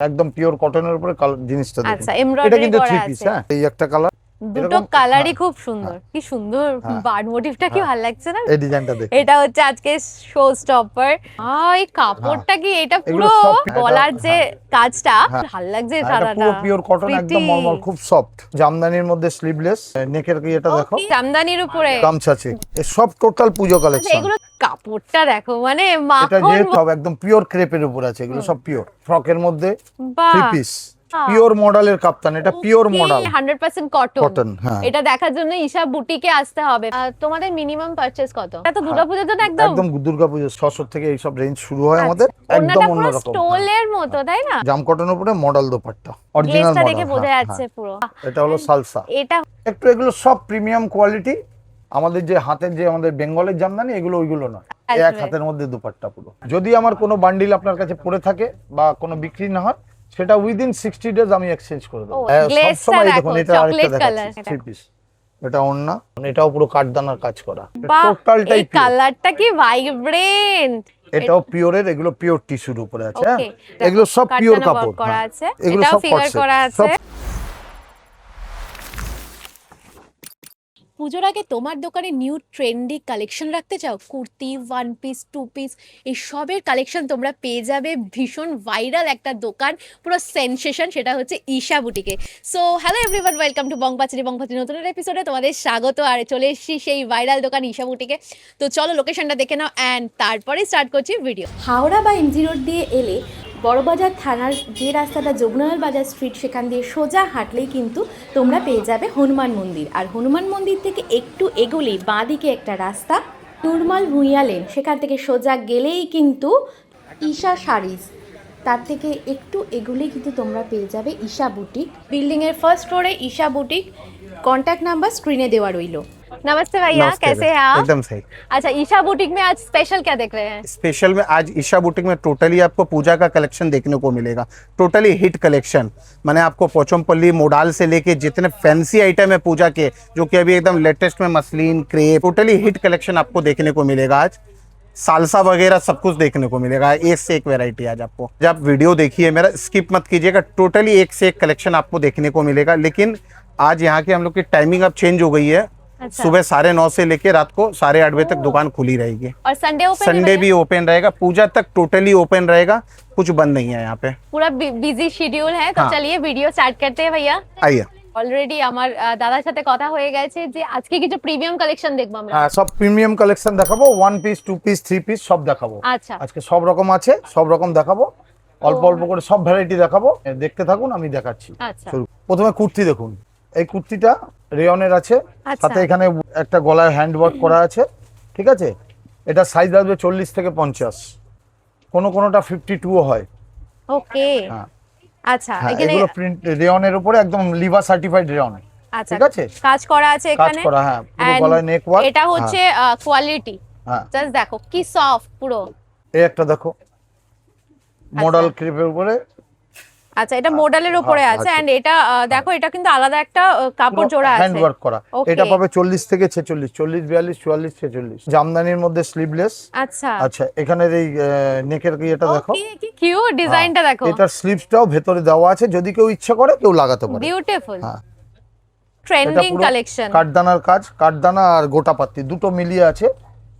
একদম পিওর কটনের উপরে জিনিসটা দেখুন। আচ্ছা, এটা এমব্রয়ডারি কিন্তু করা থ্রি পিস। আছে। হ্যাঁ, এই একটা কালার, দুটো এরকম। কালারই হ্যাঁ, খুব সুন্দর। কি সুন্দর হ্যাঁ, বার্ড মোটিভটা, কি হ্যাঁ, ভালো লাগছে না? এই ডিজাইনটা দেখুন। এটা হচ্ছে আজকে শো স্টপার। এই হ্যাঁ, কাপড়টা কি এটা এগুলো পুরো সব গলার যে হ্যাঁ, কাজটা হ্যাঁ, ভালো লাগছে হ্যাঁ, এটা সারাটা। পুরো পিওর কটন, একদম প্রিটি। মলমল, খুব সফট। জামদানির মধ্যে স্লিভলেস, নেকের এটা দেখো, জামদানির উপরে। গামছা আছে। এ সব টোটাল পুজো আচ্ছা, কালেকশন। এগুলো কাপড়টা দেখো, মানে এটা মাখন। যেহেতু সব একদম পিওর ক্রেপের উপর আছে, এগুলো সব পিওর ফ্রকের মধ্যে থ্রি বাহ, পিস। পিওর মডেলের কাপ্তান, এটা পিওর মডেল 100% কটন। কটন। হ্যাঁ, এটা দেখার জন্য ঈশা বুটিকে আসতে হবে। তোমাদের মিনিমাম পারচেজ কত? এটা তো দুর্গাপূজার জন্য একদম। একদম দুর্গাপুজো 600 থেকে এইসব রেঞ্জ শুরু হয় আমাদের। একদম ওড়নাটা পুরো অন্যরকম। স্টোলের মতো, তাই না? জাম কটনের উপরে মডেল দোপাট্টা, অরিজিনাল গ্লেজটা মডেল। দেখে বোঝা যাচ্ছে পুরো। এটা হলো সালসা। এটা একটু এগুলো সব প্রিমিয়াম কোয়ালিটি। আমাদের যে হাতের যে আমাদের বেঙ্গলের জামদানি, এগুলো ওইগুলো নয়। এক আসবে। হাতের মধ্যে দুপাট্টা পুরো। যদি আমার কোনো বান্ডিল আপনার কাছে পড়ে থাকে বা কোনো বিক্রি না হয়, সেটা উইদিন 60 ডেজ আমি এক্সচেঞ্জ করে দেবো। ও, গ্লেজটা সবসময় দেখো, দেখুন, এটা আরেকটা চকলেট কালার। দেখাচ্ছি, থ্রি পিস। এটা ওড়না, এটাও পুরো কাঠদানার কাজ করা, বাহ, টোটালটাই এই কালারটা কি ভাইব্রেন্ট। এটাও পিওরের, এগুলো পিওর টিস্যুর উপরে আছে। হ্যাঁ, ওকে, এগুলো সব পিওর কারখানা কাপড়। work করা হ্যাঁ, আছে। এগুলো এটাও সব ফিগার কটসেট, করা আছে। সব। পুজোর আগে তোমার দোকানে নিউ ট্রেন্ডি কালেকশন রাখতে চাও? Kurti, one piece, two piece, এই সবের কালেকশন তোমরা পেয়ে যাবে ভীষণ ভাইরাল একটা দোকান, পুরো সেনসেশন, সেটা হচ্ছে ঈশা বুটিকে। So hello everyone, welcome to বংপাচেরি নতুন এপিসোডে তোমাদের স্বাগত। আর চলে এসেছি সেই ভাইরাল দোকান ঈশা বুটিকে। তো চলো লোকেশনটা দেখে নাও অ্যান্ড তারপরে স্টার্ট করছি ভিডিও। হাওড়া বা এমজি রোড দিয়ে এলে বড়বাজার থানার যে রাস্তাটা যমুনালাল বাজার স্ট্রিট, সেখান দিয়ে সোজা হাঁটলেই কিন্তু তোমরা পেয়ে যাবে হনুমান মন্দির। আর হনুমান মন্দির থেকে একটু এগোলেই বাঁদিকে একটা রাস্তা, নুরমাল ভুঁইয়া লেন, সেখান থেকে সোজা গেলেই কিন্তু ঈশা শাড়িজ। তার থেকে একটু এগোলেই কিন্তু তোমরা পেয়ে যাবে ঈশা বুটিক। বিল্ডিংয়ের ফার্স্ট ফ্লোরে ঈশা বুটিক। কন্ট্যাক্ট নাম্বার स्क्रीने देवा रही। नमस्ते भैया, कैसे हैं आप? एकदम सही। अच्छा, ईशा बुटीक में आज स्पेशल क्या देख रहे हैं? स्पेशल में आज ईशा बुटीक में टोटली आपको पूजा का कलेक्शन देखने को मिलेगा। टोटली हिट कलेक्शन, मैंने आपको पोचमपल्ली मोडाल से लेके जितने फैंसी आइटम है पूजा के, जो कि अभी एकदम लेटेस्ट में muslin, crepe, totally hit collection आपको देखने को मिलेगा। आज सालसा वगैरह सब कुछ देखने को मिलेगा। एक से एक वैरायटी आज आपको। जब आप वीडियो देखिए मेरा, स्किप मत कीजिएगा। टोटली एक से एक कलेक्शन आपको देखने को मिलेगा। लेकिन आज यहाँ की हम लोग की टाइमिंग अब चेंज हो गई है। अच्छा। सुबह 9:30 से लेके रात को 8:30 बजे तक दुकान खुली रहेगी। और संडे ओपन? संडे भी ओपन रहेगा, पूजा तक टोटली ओपन रहेगा, कुछ बंद नहीं है यहाँ पे। पूरा बिजी शेड्यूल है। तो हाँ। चलिए ভিডিও স্টার্ট করতে हैं भैया। आइए। অলরেডি আমার দাদার সাথে কথা হয়ে গেছে যে আজকে কিছু প্রিমিয়াম কালেকশন দেখবো আমরা। হ্যাঁ, সব প্রিমিয়াম কালেকশন দেখাবো। One piece, two piece, three piece সব দেখাবো। আচ্ছা। আজকে সব রকম আছে, সব রকম দেখাবো। অল্প অল্প করে সব ভ্যারাইটি দেখাবো। দেখতে থাকুন, আমি দেখাচ্ছি। আচ্ছা। শুরু। প্রথমে কুর্তি দেখুন। এই কুর্তিটা রেয়নের আছে, আচ্ছা। সাথে এখানে একটা গলায় হ্যান্ড ওয়ার্ক করা আছে। ঠিক আছে, এটা সাইজ আসবে 40 থেকে 50, কোনোটা 52 হয়। ওকে। হ্যাঁ, আচ্ছা, হ্যাঁ, এখানে এগুলো প্রিন্ট রেয়নের উপরে, একদম লিভা সার্টিফাইড রেয়ন। আচ্ছা ঠিক আছে, কাজ করা আছে কাজ এখানে। করা। হ্যাঁ, পুরো And গলায় নেক ওয়ার্ক। এটা হচ্ছে কোয়ালিটি। হ্যাঁ, জাস্ট দেখো কি সফট পুরো। এই একটা দেখো, মডেল ক্রিপের উপরে। আচ্ছা, এটা মডেলের উপরে হ্যাঁ, আছে আছে। এন্ড এটা দেখো, এটা কিন্তু আলাদা একটা কাপড় জোড়া আছে। হ্যান্ড ওয়ার্ক করা। Okay. এটা পাবে 40 থেকে 46, 40, 42, 44, 46। জামদানির মধ্যে স্লিভলেস। আচ্ছা। আচ্ছা, এখানের এই নেকের এটা দেখো। ওকে, কি কিউট ডিজাইনটা দেখো। এটার স্লিভসটাও ভেতরে দেওয়া আছে, যদি কেউ ইচ্ছা করে কেউ লাগাতে পারে। বিউটিফুল হ্যাঁ, ট্রেন্ডিং কালেকশন। কাঠদানার কাজ, কাঠদানা আর গোটা পাত্তি দুটো মিলিয়ে আছে।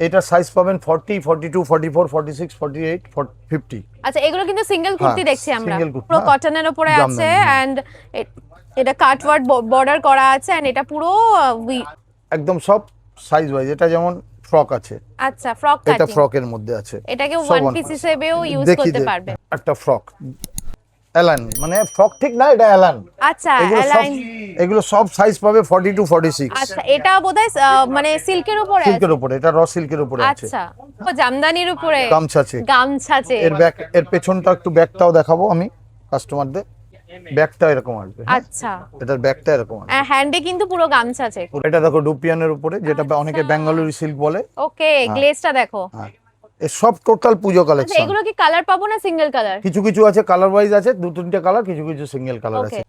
এটার সাইজ পাবেন 40, 42, 44, 46, 48, 50। আচ্ছা, এগুলো কিন্তু সিঙ্গেল কুর্তি হ্যাঁ, দেখছি আমরা, single কুর্তি, পুরো হ্যাঁ। কটনের উপরে আছে জামদানি, হ্যাঁ। এন্ড এটা কাটওয়ার্ড বর্ডার করা আছে এন্ড এটা পুরো একদম সব সাইজ ওয়াইজ। এটা যেমন ফ্রক আছে, আচ্ছা ফ্রক এটা কাটিং। ফ্রকের মধ্যে আছে। এটাকে সব ওয়ান one পিস piece। হিসেবেও ইউজ দেখি করতে দে, পারবে। একটা ফ্রক এলান, মানে ফ্রক ঠিক না, এটা এলান। আচ্ছা, এগুলো সব সাইজ পাবে 40 টু 46। আচ্ছা, এটা বোধহয় মানে সিল্কের উপরে আছে। সিল্কের উপরে, এটা র সিল্কের উপরে আছে। আচ্ছা, ও জামদানির উপরে গামছা আছে। গামছা আছে। এর পেছনটা একটু ব্যাকটাও দেখাবো আমি কাস্টমারদের। ব্যাকটা এরকম আসবে। হ্যাঁ, আচ্ছা, এটার ব্যাকটা এরকম আসবে। হ্যান্ডে কিন্তু পুরো গামছা আছে। এটা দেখো ডুপিয়ানের উপরে, যেটা অনেকে বেঙ্গালুরু সিল্ক বলে। ওকে, গ্লেজটা দেখো। হ্যাঁ, এই সব টোটাল পুজো আচ্ছা, কালেকশন। এগুলো কি কালার পাবো না সিঙ্গেল কালার? কিছু কিছু আছে কালার ওয়াইজ আছে, 2-3টে কালার, কিছু কিছু সিঙ্গেল কালার আছে।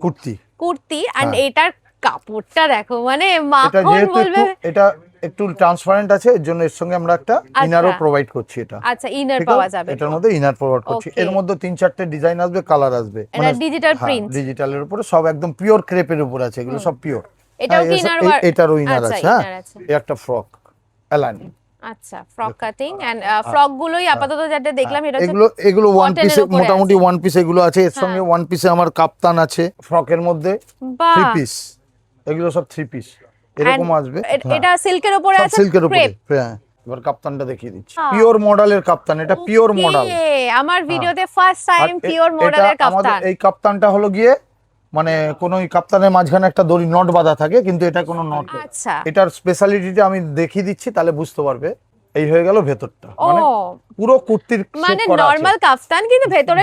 কুর্তি। কুর্তি এন্ড হ্যাঁ। এটার কাপড়টা দেখো, মানে এটা মাখন যেহেতু বলবে। এটা একটু ট্রান্সপারেন্ট আছে, এর জন্য এর সঙ্গে আমরা একটা ইনারও প্রোভাইড করছি। এটা আচ্ছা, ইনার ঠিক পাওয়া আছে? যাবে। এটার মধ্যে ইনার প্রোভাইড করছি। Okay. এর মধ্যে 3-4টে ডিজাইন আসবে, কালার আসবে। এটা ডিজিটাল প্রিন্ট। ডিজিটালের উপরে সব একদম পিওর ক্রেপের উপর আছে, এগুলো সব পিওর। এটাও কি ইনার ওয়ার্ক? এটারও ইনার আচ্ছা, আছে। হ্যাঁ, ইনার আছে। এই একটা ফ্রক অ্যালাইন। আচ্ছা, ফ্রক কাটিং এন্ড ফ্রক গুলোই আপাতত যেটা দেখলাম এটা হচ্ছে এগুলো ওয়ান cotton এর পিসে, উপরে মোটামুটি আছে। ওয়ান পিস এগুলো আছে। এর সঙ্গে ওয়ান পিসে আমার কাপ্তান আছে ফ্রকের মধ্যে, বাহ। 3 পিস। এগুলো সব 3 পিস এরকম And আসবে। এটা সিল্কের উপরে আছে, সিল্কের উপরে। ক্রেপ। হ্যাঁ, এবার কাপ্তানটা দেখিয়ে দিচ্ছি। পিওর মডেলের কাপ্তান, এটা পিওর মডেল। আমার ভিডিওতে ফার্স্ট টাইম পিওর এটা মডেলের আমাদের কাপ্তান। এই কাপ্তানটা হলো গিয়ে মানে কোন ওই কাপ্তানের মাঝখানে একটা দড়ি নট বাঁধা থাকে, কিন্তু এটা কোনো নট নেই। আচ্ছা। এটার স্পেশালিটিটা আমি দেখিয়ে দিচ্ছি, তাহলে বুঝতে পারবে। এই হয়ে গেল ভেতরটা, ও মানে পুরো কুর্তির মানে shape করা আছে। নরমাল কাফতান, কিন্তু ভেতরে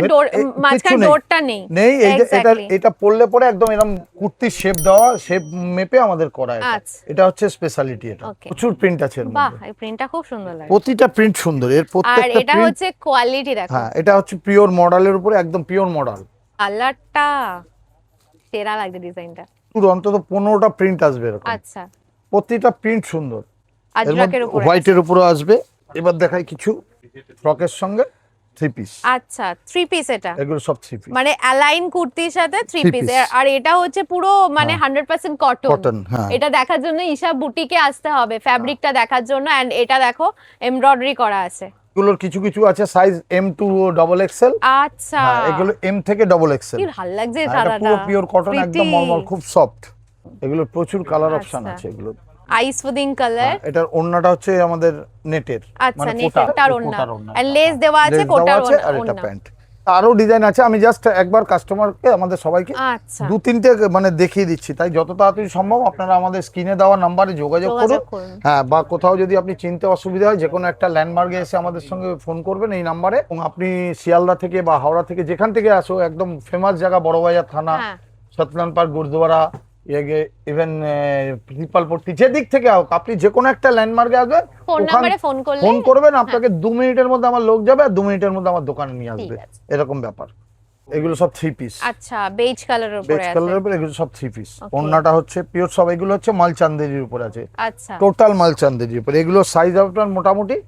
মাঝখানে কিচ্ছু নেই। ডোরটা নেই। নেই, এই যে এটা Exactly. এটা পরলে পরে একদম এরকম কুর্তির শেপ দেওয়া, শেপ মেপে আমাদের করা এটা। আচ্ছা। এটা হচ্ছে স্পেশালিটি। এটা Okay. প্রচুর প্রিন্ট আছে এর বাহ, মধ্যে, এই প্রিন্টটা খুব সুন্দর লাগে। প্রতিটা প্রিন্ট সুন্দর, এর আর প্রত্যেকটা এটা প্রিন্ট। হচ্ছে কোয়ালিটি দেখো, হ্যাঁ, এটা হচ্ছে পিওর মডেলের উপরে, একদম পিওর মডেল। কালারটা সেরা লাগছে ডিজাইনটা। পুরো অন্তত 15টা প্রিন্ট আসবে এরকম, আচ্ছা, প্রতিটা প্রিন্ট সুন্দর। আজরাকের উপরে আছে। হোয়াইটের উপরে আসবে। এবার দেখাই কিছু ফ্রকের সঙ্গে 3 পিস। আচ্ছা, 3 পিস এটা এগুলো সব 3 পিস মানে অ্যালাইন কুর্তির সাথে 3 Three পিস। piece। আর এটা হচ্ছে পুরো মানে 100% কটন। Cotton, হ্যাঁ। এটা দেখার জন্য ঈশা বুটিকে আসতে হবে ফ্যাব্রিকটা দেখার জন্য। এন্ড এটা দেখো এমব্রয়ডারি করা আছে। এগুলোর কিছু কিছু আছে size M2 O double XL. আচ্ছা, হ্যাঁ, এগুলো M থেকে ডাবল এক্সেল। কি ভালো লাগছে এটা সাদাটা, পুরো পিওর কটন, একদম Pretty। মলমল, খুব সফট। এগুলোর প্রচুর কালার অপশন আচ্ছা। আছে এগুলো। আইস ফুডিং কালার। এটার ওড়নাটা হচ্ছে আমাদের নেটের, আচ্ছা, কোটা, নেটের ওড়না কোটার ওড়না। এন্ড লেস দেওয়া আছে, লেস দেওয়া কোটার আছে, আর এটা ওড়না। প্যান্ট। আরো ডিজাইন আছে, আমি জাস্ট একবার কাস্টমারকে, আমাদের সবাইকে আচ্ছা, 2-3টে মানে দেখিয়ে দিচ্ছি। তাই যত তাড়াতাড়ি সম্ভব আপনারা আমাদের স্ক্রিনে দেওয়া নাম্বারে যোগাযোগ করুন। যোগাযোগ করুন। হ্যাঁ, বা কোথাও যদি আপনি চিনতে অসুবিধা হয়, যে কোনো একটা ল্যান্ডমার্কে এসে আমাদের সঙ্গে ফোন করবেন এই নাম্বারে। এবং আপনি শিয়ালদা থেকে বা হাওড়া থেকে যেখান থেকে আসো, একদম ফেমাস জায়গা বড়বাজার থানা, হ্যাঁ। সতনান পার্ক, গুরুদুয়ারা, ইভেন পিপালপট্টি, যেদিক থেকে হোক, আপনি যে কোনো একটা ল্যান্ডমার্কে আসবেন, ফোন নাম্বারে ফোন করলে ফোন করবেন, আপনাকে 2 মিনিটের মধ্যে আমার লোক যাবে, আর 2 মিনিটের মধ্যে আমার দোকানে নিয়ে আসবে, আছে। এরকম ব্যাপার। এগুলো সব 3 পিস, আচ্ছা, বেজ কালারের বেজ উপরে আছে। কালারের উপরে, এগুলো সব 3 পিস। Okay. ওড়নাটা হচ্ছে পিওর, সব এগুলো হচ্ছে মাল চান্দেরির উপর আছে, আচ্ছা, টোটাল মাল চান্দেরির উপরে। এগুলো সাইজ আপনার মোটামুটি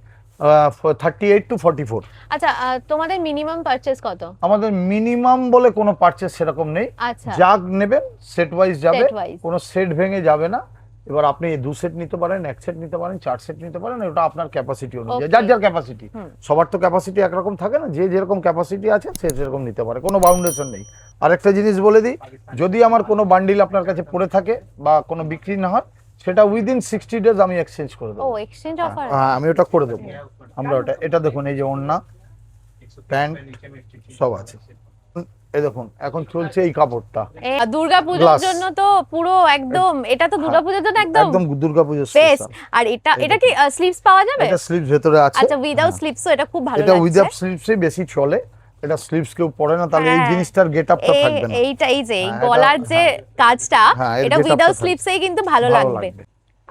38 to 44। আচ্ছা, তোমাদের মিনিমাম পারচেজ কত? আমাদের মিনিমাম বলে কোনো পারচেজ সেরকম নেই, আচ্ছা, যা নেবেন সেট ওয়াইজ যাবে, Set wise। কোনো সেট ভেঙে যাবে না। এবার আপনি 2 সেট নিতে পারেন, 1 সেট নিতে পারেন, 4 সেট নিতে পারেন, ওটা আপনার ক্যাপাসিটি অনুযায়ী, Okay। যার যার ক্যাপাসিটি। সবার তো ক্যাপাসিটি একরকম থাকে না, যে যেরকম ক্যাপাসিটি আছে সে সেরকম নিতে পারে, কোনো বাউন্ডেশন নেই। আরেকটা জিনিস বলে দিই, যদি আমার কোনো বান্ডিল আপনার কাছে পড়ে থাকে বা কোনো বিক্রি না হয়, সেটা উইদিন 60 ডেজ আমি এক্সচেঞ্জ করে ও দেবো। Exchange offer. হ্যাঁ, আমি ওটা করে দেবো। আমরা ওটা, এটা দেখুন, এই যে ওড়না, প্যান্ট সব আছে। এই দেখুন, এখন চলছে এই কাপড়টা, দুর্গাপূজার Glass। জন্য তো পুরো একদম, এটা তো দুর্গাপূজার জন্য একদম একদম দুর্গাপূজার বেস্ট। স্পেশাল। আর এটা কি স্লিভস পাওয়া যাবে? এটা স্লিভস ভেতরে আছে। আচ্ছা, উইদাউট স্লিভসও এটা খুব ভালো এটা উইদাউট লাগছে। স্লিভসই বেশি চলে, এটা স্লিভস কেউ পরে না, তাহলে এই হ্যাঁ। জিনিসটার গেটআপটা থাকবে না। এইটা এই যে এই হ্যাঁ, গলার যে কাজটা, হ্যাঁ, এর এটা get up টা উইদাউট থাকবে। স্লিভসেই কিন্তু ভালো ভালো লাগবে। লাগবে।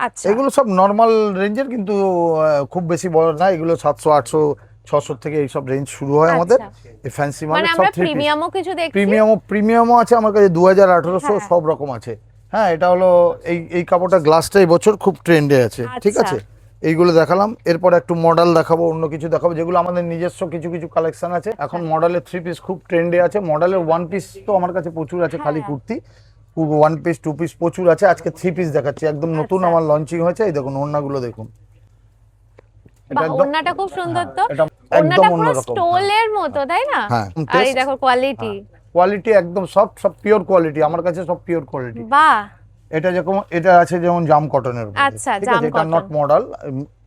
আচ্ছা, এগুলো সব নরমাল রেঞ্জের, কিন্তু খুব বেশি বড় না, এগুলো 700, 800, 600 থেকে এইসব রেঞ্জ শুরু হয় আমাদের। এই ফ্যান্সি মানে মানে সব আমরা 3 পিস। প্রিমিয়ামও কিছু দেখছি। প্রিমিয়ামও আছে আমার কাছে, 2000, 1800 হ্যাঁ। সব রকম আছে। হ্যাঁ, এটা হলো এই কাপড়টা, গ্লাসটা এই বছর খুব ট্রেন্ডে আছে, ঠিক আচ্ছা। আছে। এইগুলো দেখালাম, এরপর একটু মডেল দেখাবো, অন্য কিছু দেখাবো, যেগুলো আমাদের নিজস্ব কিছু কিছু কালেকশন আছে। এখন মডেলের 3 পিস খুব ট্রেন্ডে আছে, মডেলের 1 পিস তো আমার কাছে প্রচুর আছে, খালি হ্যাঁ। কুর্তি 1 পিস 2 পিস প্রচুর আছে। আজকে 3 পিস দেখাচ্ছি, একদম নতুন আচ্ছা। আমার লঞ্চিং হয়েছে। এই দেখুন ওড়নাগুলো দেখুন, এটা বাহ, একদম ওড়নাটা খুব সুন্দর তো। এটা ওড়নাটা একদম পুরো অন্যরকম। স্টোলের মতো, তাই না? হ্যাঁ, আর এই taste। দেখো কোয়ালিটি, কোয়ালিটি একদম সব পিওর কোয়ালিটি, আমার কাছে সব পিওর কোয়ালিটি। বাহ। এটা যেরকম, এটা আছে যেমন জাম কটনের উপরে, আচ্ছা, ঠিক জাম আছে, এটা cotton। নট মডেল,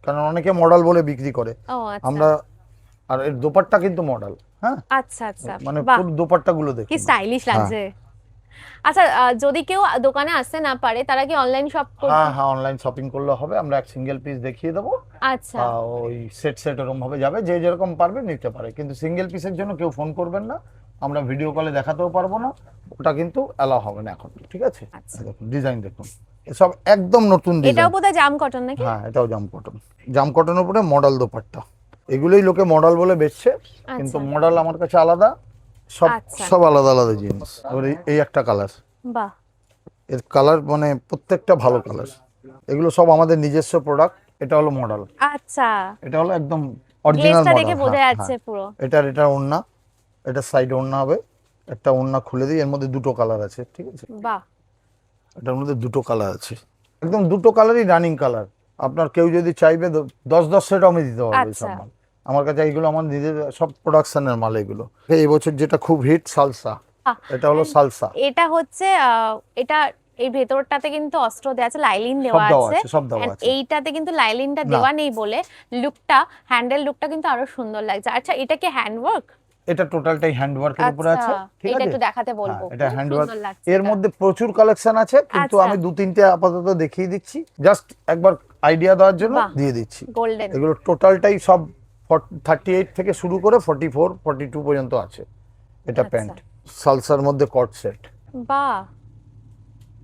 কারণ অনেকে মডেল বলে বিক্রি করে, ও আচ্ছা, আমরা। আর এর দোপাট্টা কিন্তু মডেল, হ্যাঁ, আচ্ছা আচ্ছা, মানে বাহ, পুরো দোপাট্টা গুলো দেখুন, কি স্টাইলিশ লাগছে। আচ্ছা, যদি কেউ দোকানে আসতে না পারে, তারা কি অনলাইন শপ করতে? হ্যাঁ হ্যাঁ, অনলাইন শপিং করলে হবে, আমরা এক সিঙ্গেল পিস দেখিয়ে দেবো, আচ্ছা, ওই সেট এরকম ভাবে যাবে, যে যেরকম পারবে নিতে পারে, কিন্তু সিঙ্গেল পিসের জন্য কেউ ফোন করবেন না, আমরা ভিডিও কলে দেখাতেও পারবো না, ওটা কিন্তু অ্যালাউ হবে না এখন, ঠিক আছে। আচ্ছা। দেখুন ডিজাইন দেখুন, এসব একদম নতুন ডিজাইন। এটাও বোধহয় জাম কটন নাকি? হ্যাঁ, এটাও জাম কটনের উপরে মডেল দোপাট্টা। এগুলোই লোকে মডেল বলে বেচছে, কিন্তু মডেল আমার কাছে আলাদা, সব আচ্ছা। সব আলাদা আলাদা জিনিস। এবার এই একটা কালার, বাহ, এর কালার মানে প্রত্যেকটা ভালো কালার, এগুলো সব আমাদের নিজস্ব প্রোডাক্ট। এটা হলো মডেল, আচ্ছা, এটা হলো একদম অরিজিনাল গ্লেজটা মডেল। দেখে বোঝা যাচ্ছে পুরো। এটা ওড়না, এটা সাইড ওড়না হবে। একটা ওড়না খুলে দিই, এর মধ্যে দুটো কালার আছে, ঠিক আছে? বাহ, এটার মধ্যে দুটো কালার আছে, একদম দুটো কালারই রানিং কালার। আপনার কেউ যদি চাইবে 10 সেট আমি দিতে পারবো এই সব আচ্ছা। মাল। আমার কাছে এইগুলো আমার নিজের সব প্রোডাকশনের মাল এগুলো। এই বছর যেটা খুব হিট সালসা, আহ, এটা হলো সালসা। এটা হচ্ছে এটা এই ভেতরটাতে কিন্তু অস্ত্র দেওয়া আছে, লাইলিন দেওয়া দেওয়া আছে, আছে, সব দেওয়া and আছে। এইটাতে কিন্তু লাইলিনটা না। দেওয়া নেই বলে লুকটা, হ্যান্ডেল লুকটা কিন্তু আরো সুন্দর লাগছে। আচ্ছা, এটা কি হ্যান্ডওয়ার্ক? এটা টোটালটাই হ্যান্ডওয়ার্কের উপরে আছে, ঠিক এটা আছে? একটু দেখাতে বলবো, হ্যাঁ, এটা খুব হ্যান্ডওয়ার্ক। সুন্দর লাগছে এর এটা। মধ্যে প্রচুর কালেকশন আছে, কিন্তু আচ্ছা। আমি 2-3টে আপাতত দেখিয়ে দিচ্ছি, জাস্ট একবার আইডিয়া দেওয়ার জন্য বাহ। দিয়ে দিচ্ছি। গোল্ডেন। এগুলো টোটালটাই সব 38 থেকে শুরু করে 44 42 পর্যন্ত আছে। এটা আচ্ছা। প্যান্ট সালসার মধ্যে কট সেট। বাহ,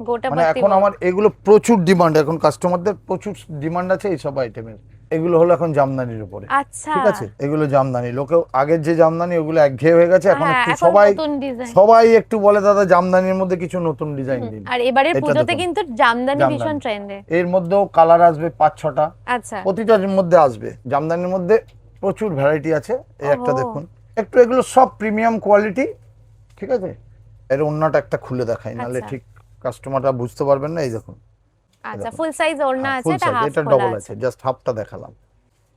গোটা মানে ভর্তি এখন work। আমার এগুলো প্রচুর ডিমান্ড, এখন কাস্টমারদের প্রচুর ডিমান্ড আছে এই সব আইটেমের। এগুলো হলো এখন জামদানির উপরে, আচ্ছা, ঠিক আছে? এগুলো জামদানি, লোকে আগের যে জামদানি ওগুলো একঘেয়ে হয়ে গেছে, এখন হ্যাঁ, একটু এখন সবাই নতুন ডিজাইন। সবাই একটু বলে দাদা জামদানির মধ্যে কিছু নতুন ডিজাইন দিন। আর এবারের এটা পুজোতে দেখুন। কিন্তু জামদানি জামদানি। ভীষণ ট্রেন্ডে। এর মধ্যেও কালার আসবে 5-6টা, আচ্ছা, প্রতিটার মধ্যে আসবে। জামদানির মধ্যে প্রচুর ভ্যারাইটি আছে। এই একটা ওহো। দেখুন, একটু এগুলো সব প্রিমিয়াম কোয়ালিটি, ঠিক আছে? এর অন্যটা একটা খুলে দেখাই, নাহলে আচ্ছা। ঠিক কাস্টমাররা বুঝতে পারবেন না। এই দেখুন, আচ্ছা, ফুল সাইজ ওড়না আছে, ফুল এটা সাইজ, হাফ এটা খোলা ডবল আছে। আছে, জাস্ট হাফটা দেখালাম।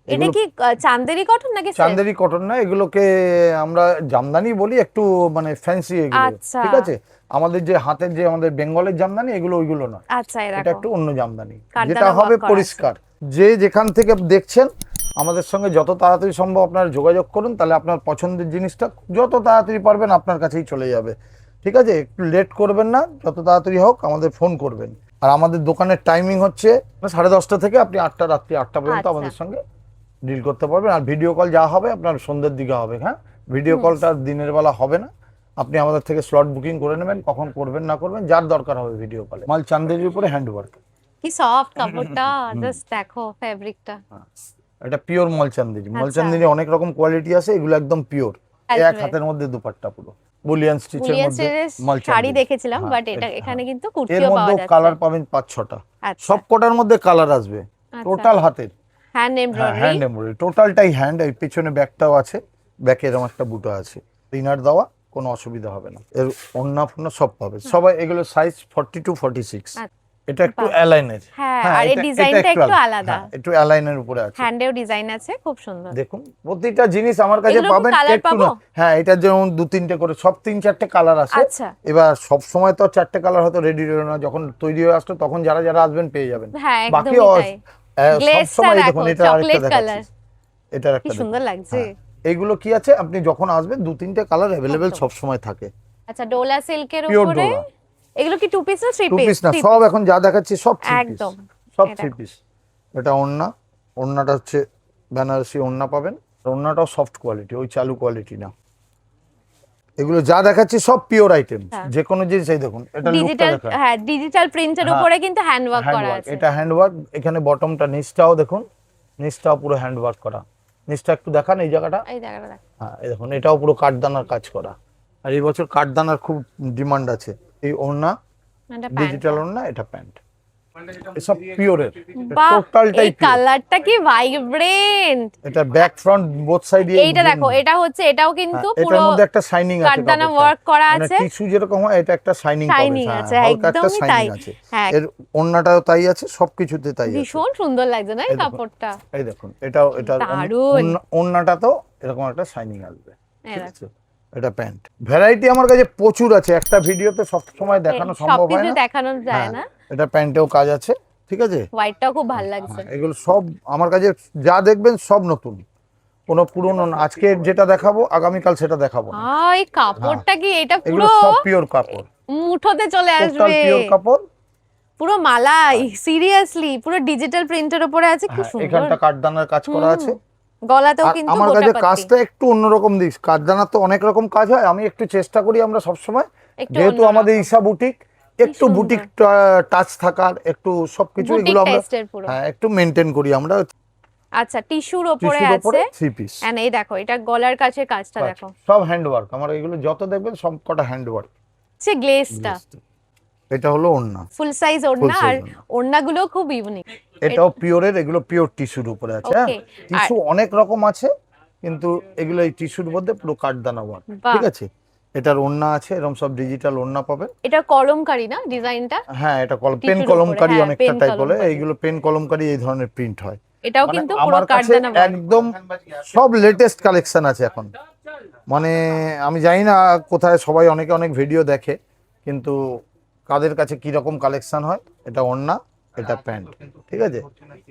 এটা কি চান্দেরি কটন নাকি silk? চান্দেরি কটন না, এগুলোকে আমরা জামদানি বলি, একটু মানে ফ্যান্সি এগুলো, আচ্ছা। ঠিক আছে? আমাদের যে হাতের যে আমাদের বেঙ্গলের জামদানি, এগুলো ওইগুলো নয়, আচ্ছা, এই এটা দেখো। একটু অন্য জামদানি, কাঠদানা যেটা work হবে করা পরিষ্কার। যে যেখান থেকে দেখছেন আমাদের সঙ্গে যত তাড়াতাড়ি সম্ভব আপনারা যোগাযোগ করুন, তাহলে আপনার পছন্দের জিনিসটা যত তাড়াতাড়ি পারবেন আপনার কাছেই চলে যাবে, ঠিক আছে? একটু লেট করবেন না, যত তাড়াতাড়ি হোক আমাদের ফোন করবেন। আর আমাদের দোকানের টাইমিং হচ্ছে 10:30 থেকে আপনি রাত্রি 8টা পর্যন্ত আচ্ছা। আমাদের সঙ্গে ডিল করতে পারবেন। আর ভিডিও কল যা হবে আপনার সন্ধ্যের দিকে হবে। হ্যাঁ, ভিডিও কলটা দিনের বেলা হবে না, আপনি আমাদের থেকে স্লট বুকিং করে নেবেন, কখন করবেন না করবেন, যার দরকার হবে ভিডিও কলে। মাল চান্দেরির উপরে হ্যান্ডওয়ার্ক। কি সফট কাপড়টা, জাস্ট দেখো ফেব্রিকটা। এটা পিওর মলচান্দেরি। মলচান্দেরি অনেক রকম কোয়ালিটি আছে, এগুলো একদম পিওর। এক হাতের মধ্যে দুপাট্টা পুরো বুলিয়ান স্টিচের বুলিয়ান মধ্যে স্টিচের মলচান্দেরি। শাড়ি দেখেছিলাম, হ্যাঁ, বাট এটা এখানে কিন্তু এর কুর্তিও পাওয়া মধ্যেও যাচ্ছে। কালার পাবেন 5-6টা, আচ্ছা। সব কটার মধ্যে কালার আসবে। টোটাল হাতের হ্যান্ড এমব্রয়ডারি। হ্যান্ড এমব্রয়ডারি, টোটালটাই হ্যান্ড। এই পিছনে ব্যাগটাও আছে, ব্যাকে এরকম একটা বুটো আছে, ইনার দেওয়া, কোনো অসুবিধা হবে না। এর ওড়না ফোড়না সব পাবে সবাই। এগুলো সাইজ 42-46। এটা একটু অ্যালাইনের। হ্যাঁ, আর এই ডিজাইনটা একটু আলাদা। একটু অ্যালাইনের উপরে আছে। হ্যান্ডেও ডিজাইন আছে, খুব সুন্দর। দেখুন প্রতিটা জিনিস আমার কাছে এগুলো কি পাবেন colour একটু পাবো? না। হ্যাঁ, এটা যেমন 2-3টে করে সব 3-4টে কালার আছে। আচ্ছা। এবার সব সময় তো 4টে কালার হয়তো রেডি রইল না, যখন তৈরি হয়ে আসলো তখন যারা যারা আসবেন পেয়ে যাবেন। হ্যাঁ, বাকি একদমই তাই। সব গ্লেজটা সময় দেখো, দেখুন, এটা আরেকটা চকলেট দেখাচ্ছি, কালার। এটার কি একটা সুন্দর দেখুন। লাগছে। হ্যাঁ, এইগুলো কি আছে, আপনি যখন আসবেন 2-3টে কালার অ্যাভেলেবেল সব সময় থাকে। আচ্ছা, ডোলা সিল্কের Pure উপরে। ডোলা। এগুলো কি টু পিস না থ্রি টু পিস? পিস না, সব এখন যা দেখাচ্ছি সব 3 পিস, একদম। সব এটা 3 পিস। এটা ওড়না, ওড়নাটা হচ্ছে বেনারসি ওড়না পাবেন। ওড়নাটাও সফট কোয়ালিটি, ওই চালু কোয়ালিটি না। এগুলো যা দেখাচ্ছি সব পিওর আইটেম, যে কোনো জিনিস। এই দেখুন, এটা লুকটা ডিজিটাল, দেখুন, হ্যাঁ, ডিজিটাল প্রিন্টের উপরে কিন্তু হ্যান্ডওয়ার্ক করা হ্যান্ডওয়ার্ক। আছে। এটা হ্যান্ডওয়ার্ক, এখানে বটমটা নিচটাও দেখুন, নিচটাও পুরো হ্যান্ডওয়ার্ক করা। নিচটা একটু দেখান, এই জায়গাটা। এই জায়গাটা দেখ। হ্যাঁ, এই দেখুন, এটাও পুরো কাঠদানার কাজ করা। আর এই বছর কাঠদানার খুব ডিমান্ড আছে। এই ওড়না এটা ডিজিটাল ওড়না, এটা প্যান্ট, এসব পিওরের। বাহ, টোটালটাই এই কালারটা কি ভাইব্রেন্ট। এটা ব্যাক ফ্রন্ট বোথ সাইড। এইটা দেখো, এটা হচ্ছে, এটাও কিন্তু পুরো এটার মধ্যে একটা শাইনিং আছে, কাঠদানা ওয়ার্ক করা আছে। টিস্যু যেরকম হয়, এটা একটা শাইনিং Shining আছে, হালকা একটা একদমই তাই। শাইনিং আছে। হ্যাঁ। এর ওড়নাটাও তাই আছে, সবকিছুতে তাই আছে। ভীষণ সুন্দর লাগছে না এই এই দেখুন। কাপড়টা? এই দেখুন, এটাও এটা দারুণ। ওড়নাটা তো এরকম একটা শাইনিং আসবে, এই ঠিক দেখো। আছে? এটা প্যান্ট। ভ্যারাইটি আমার কাছে প্রচুর আছে, একটা ভিডিওতে সব সময় দেখানো সম্ভব হয় সবকিছু না। দেখানো যায় হ্যাঁ, না। এটা প্যান্টেও কাজ আছে, ঠিক আছে? হোয়াইটটাও খুব ভালো লাগছে। হ্যাঁ, এগুলো সব আমার কাছে যা দেখবেন সব নতুন, কোনো পুরনো না। আজকে যেটা দেখাবো আগামীকাল সেটা দেখাবো না। এই কাপড়টা কি, এটা এগুলো পুরো সব পিওর কাপড়, মুঠোতে চলে টোটাল আসবে। পিওর কাপড়। পুরো মালাই, সিরিয়াসলি পুরো ডিজিটাল প্রিন্টের উপরে আছে, কি হ্যাঁ, সুন্দর। এখানটা কাঠদানার কাজ করা আছে। গলাতেও আর কিন্তু আমার গোটা কাছে পাতি। কাজটা একটু অন্যরকম দিস। কাঠদানার তো অনেক রকম কাজ হয়, আমি একটু চেষ্টা করি আমরা সব সময়, একটু যেহেতু অন্যরকম। আমাদের ঈশা বুটিক, একটু সুন্দর। বুটিক টাচ থাকার, একটু সবকিছু বুটিক এগুলো আমরা টেস্টের পুরো। হ্যাঁ একটু মেনটেন করি আমরা। আচ্ছা, টিস্যুর উপরে টিস্যুর উপরে আছে। 3 পিস, এন্ড এই দেখো, এটা গলার কাছে কাজটা দেখো। সব হ্যান্ডওয়ার্ক। আমার এগুলো যত দেখবেন সব কটা হ্যান্ডওয়ার্ক। সে গ্লেজটা এটা হলো ওড়না, ফুল সাইজ ওড়না, size আর ওড়না। ওড়নাগুলো খুব ইউনিক। এটাও পিওরের, এগুলো পিওর টিস্যুর উপরে আছে। হ্যাঁ, Okay, টিস্যু অনেক রকম আছে, কিন্তু এগুলো এই টিস্যুর মধ্যে পুরো কাঠদানা ওয়ার্ক। বাহ। ঠিক আছে, এটার ওড়না আছে, এরকম সব ডিজিটাল ওড়না পাবেন। এটা কলমকারি না ডিজাইনটা? হ্যাঁ, এটা পেন টিস্যুর উপরে, কলমকারি হ্যাঁ, অনেকটা পেন টাইপ বলে, কলমকারী। এইগুলো পেন কলমকারি এই ধরনের প্রিন্ট হয়। এটাও মানে কিন্তু পুরো আমার কাছে কাঠদানা work। একদম সব লেটেস্ট কালেকশন আছে এখন। মানে আমি জানি না কোথায় সবাই অনেকে অনেক ভিডিও দেখে, কিন্তু কাদের কাছে কি রকম কালেকশন হয়। এটা ওড়না, এটা প্যান্ট। ঠিক আছে,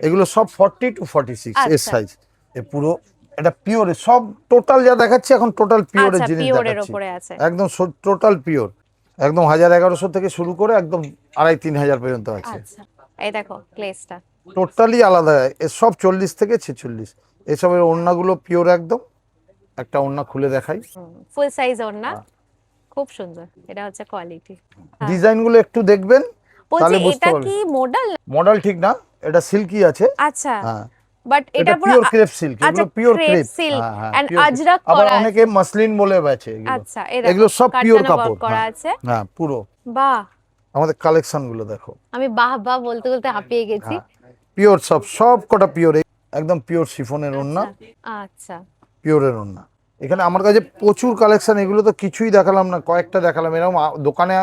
এগুলো সব 40 to 46 এর আচ্ছা। সাইজ। এ পুরো এটা পিওর, সব টোটাল যা দেখাচ্ছি এখন টোটাল পিওরের আচ্ছা, জিনিস পিওরের দেখাচ্ছি। উপরে আছে। একদম টোটাল পিওর, একদম 1000-1100 থেকে শুরু করে একদম 2500-3000 পর্যন্ত আছে। আচ্ছা, এই দেখো গ্লেজটা। টোটালি আলাদা, এ সব 40 থেকে 46। এসবের ওড়নাগুলো পিওর একদম। একটা ওড়না খুলে দেখাই, ফুল সাইজ ওড়না, খুব সুন্দর। এটা হচ্ছে কোয়ালিটি। ডিজাইনগুলো একটু দেখবেন বলছি তাহলে বুঝতে এটা পারবেন। কি মডেল? মডেল ঠিক না, এটা সিল্কি আছে। আচ্ছা, হ্যাঁ, বাট এটা এটা পুরো পিওর ক্রেপ সিল্ক, আচ্ছা, এগুলো পিওর crepe ক্রেপ। silk হ্যাঁ, and pure crepe। আজরাক আবার করা অনেকে মাসলিন বলে বেচে এগুলো। আচ্ছা, এই দেখো এগুলো সব পিওর কাঠদানা কাপড়। work করা হ্যাঁ, আছে। হ্যাঁ, পুরো। বাহ, আমাদের কালেকশন গুলো দেখো। আমি বাহ বাহ বলতে বলতে হাঁপিয়ে গেছি। পিওর, সব কটা পিওর, একদম পিওর শিফনের ওড়না, আচ্ছা, পিওরের ওড়না। এখানে আমার কাছে প্রচুর কালেকশন, এগুলো তো কিছুই দেখালাম না, কয়েকটা দেখালাম। এরকম দোকানে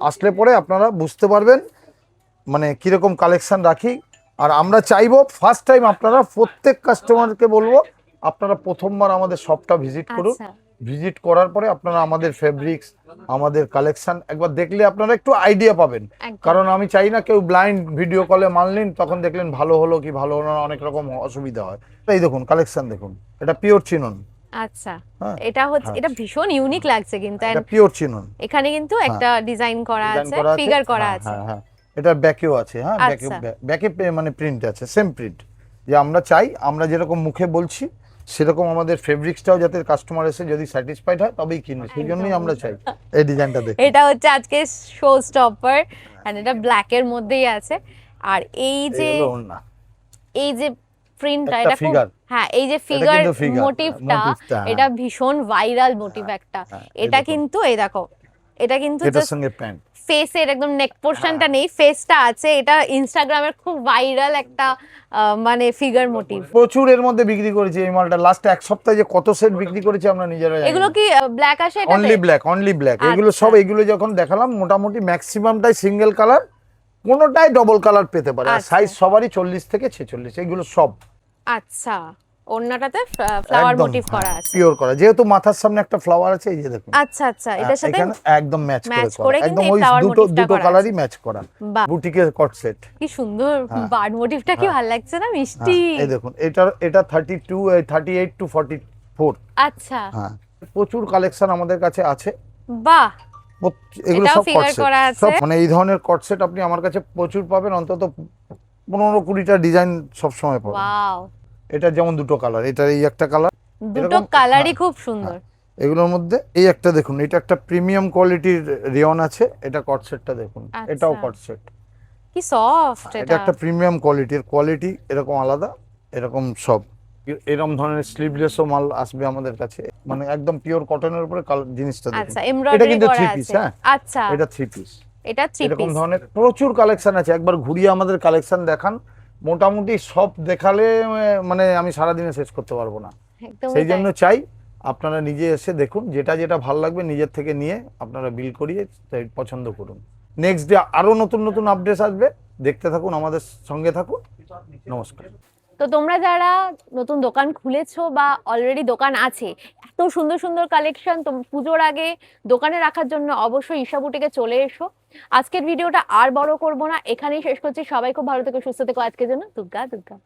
আসলে পরে আপনারা বুঝতে পারবেন মানে কিরকম কালেকশন রাখি। আর আমরা চাইবো ফার্স্ট টাইম আপনারা প্রত্যেক কাস্টমারকে বলবো আপনারা প্রথমবার আমাদের শপটা ভিজিট করুন। আচ্ছা। ভিজিট করার পরে আপনারা আমাদের ফেব্রিক্স, আমাদের কালেকশন একবার দেখলে আপনারা একটু আইডিয়া পাবেন। একদম। কারণ আমি চাই না কেউ ব্লাইন্ড ভিডিও কলে মানলেন, তখন দেখলেন ভালো হলো কি ভালো হলো না, অনেক রকম অসুবিধা হয়। এই দেখুন কালেকশন দেখুন, এটা পিওর চিনন। আচ্ছা, হ্যাঁ, এটা হচ্ছে, হ্যাঁ। এটা ভীষণ ইউনিক লাগছে কিন্তু। এটা and পিওর চিনন, এখানে কিন্তু একটা ডিজাইন করা ডিজাইন আছে, করা আছে, ফিগার করা হ্যাঁ, আছে। হ্যাঁ, হ্যাঁ। এটা ব্যাকেও আছে। হ্যাঁ, আচ্ছা। ব্যাকে মানে প্রিন্ট আছে, সেম প্রিন্ট। যে আমরা চাই আমরা যেরকম মুখে বলছি সেরকম আমাদের ফেব্রিক্সটাও যাতে কাস্টমার এসে যদি স্যাটিসফাইড হয় তবেই কিনবে, সেই জন্যই আমরা চাই। এই ডিজাইনটা দেখুন, এটা হচ্ছে আজকে শো স্টপার, এন্ড এটা ব্ল্যাক এর মধ্যেই আছে। আর এই যে এই হলো ওড়না। এই যে প্রিন্টটা, একটা এটা খুব, figure। হ্যাঁ, এই যে ফিগার কিন্তু figure, মোটিভটা, motifটা, এটা ভীষণ ভাইরাল মোটিভ একটা। এই এটা দেখুন। কিন্তু এই দেখো, এটা কিন্তু এটার সঙ্গে প্যান্ট। ফেসের একদম নেক পোর্শনটা নেই, ফেসটা আছে। এটা ইনস্টাগ্রামের খুব ভাইরাল একটা মানে ফিগার মোটিভ। প্রচুর এর মধ্যে বিক্রি করেছি এই মালটা। লাস্ট এক সপ্তাহে যে কত সেট বিক্রি করেছি আমরা নিজেরা জানি। এগুলো কি ব্ল্যাক আসে এটাতে? Only black, only black. এগুলো আচ্ছা। সব, এগুলো যখন দেখালাম মোটামুটি ম্যাক্সিমামটাই সিঙ্গেল কালার, কোনোটাই ডবল কালার পেতে পারে। আর আচ্ছা। সাইজ সবারই 40 থেকে 46, এগুলো সব আচ্ছা, ওড়নাটাতে ফ্লাওয়ার একদম, মোটিভ করা আছে। পিওর করা, যেহেতু মাথার সামনে একটা ফ্লাওয়ার আছে, এই যে দেখুন। আচ্ছা আচ্ছা, এটার সাথে এখানে একদম ম্যাচ match করে করে করা, কিন্তু একদম এই ওই flower motifটা দুটো করা কালারই আছে। ম্যাচ করা। বাহ। বুটিকের কট সেট। কি সুন্দর বার্ড মোটিভটা, কি ভালো লাগছে না, মিষ্টি। এই দেখুন, এটা 32, 38 to 44। আচ্ছা, হ্যাঁ, প্রচুর কালেকশন আমাদের কাছে আছে। বাহ, এগুলো এটাও সব কট figure করা সেট, আছে। সব মানে এই ধরনের কট সেট আপনি আমার কাছে প্রচুর পাবেন, অন্তত 15-20টা ডিজাইন সব সময় পাবেন। ওয়াও, এটা যেমন দুটো কালার, এটার এই একটা কালার, দুটো এরকম, কালারই হ্যাঁ, খুব সুন্দর। এগুলোর মধ্যে এই একটা দেখুন, এটা একটা প্রিমিয়াম কোয়ালিটির রেয়ন আছে। এটা কট সেটটা দেখুন, আচ্ছা। এটাও কট সেট। কি সফট এটা এটা। একটা প্রিমিয়াম কোয়ালিটির, কোয়ালিটি এরকম আলাদা, এরকম সব এরকম ধরনের স্লিভলেসও মাল আসবে আমাদের কাছে, মানে একদম পিওর কটনের উপরে জিনিসটা দেখুন। আচ্ছা, এটা এমব্রয়ডারি কিন্তু করা 3 পিস। আছে। হ্যাঁ, আচ্ছা, এটা 3 পিস। এটা 3 এরকম পিস। ধরনের প্রচুর কালেকশন আছে, একবার ঘুরিয়ে আমাদের কালেকশন দেখান। মোটামুটি সব দেখালে মানে আমি সারাদিনে শেষ করতে পারবো না। একদমই সেই তাই। জন্য চাই আপনারা নিজে এসে দেখুন, যেটা যেটা ভালো লাগবে নিজের থেকে নিয়ে আপনারা বিল করিয়ে তাই পছন্দ করুন। নেক্সট ডে আরো নতুন নতুন আপডেট আসবে, দেখতে থাকুন, আমাদের সঙ্গে থাকুন। নমস্কার। তো তোমরা যারা নতুন দোকান খুলেছো বা অলরেডি দোকান আছে, এত সুন্দর সুন্দর কালেকশন পুজোর আগে দোকানে রাখার জন্য অবশ্যই ঈশা বুটিকে চলে এসো। আজকের ভিডিওটা আর বড় করব না, এখানেই শেষ করছি। সবাই খুব ভালো থেকো, সুস্থ থেকো। আজকের জন্য দুর্গা দুর্গা।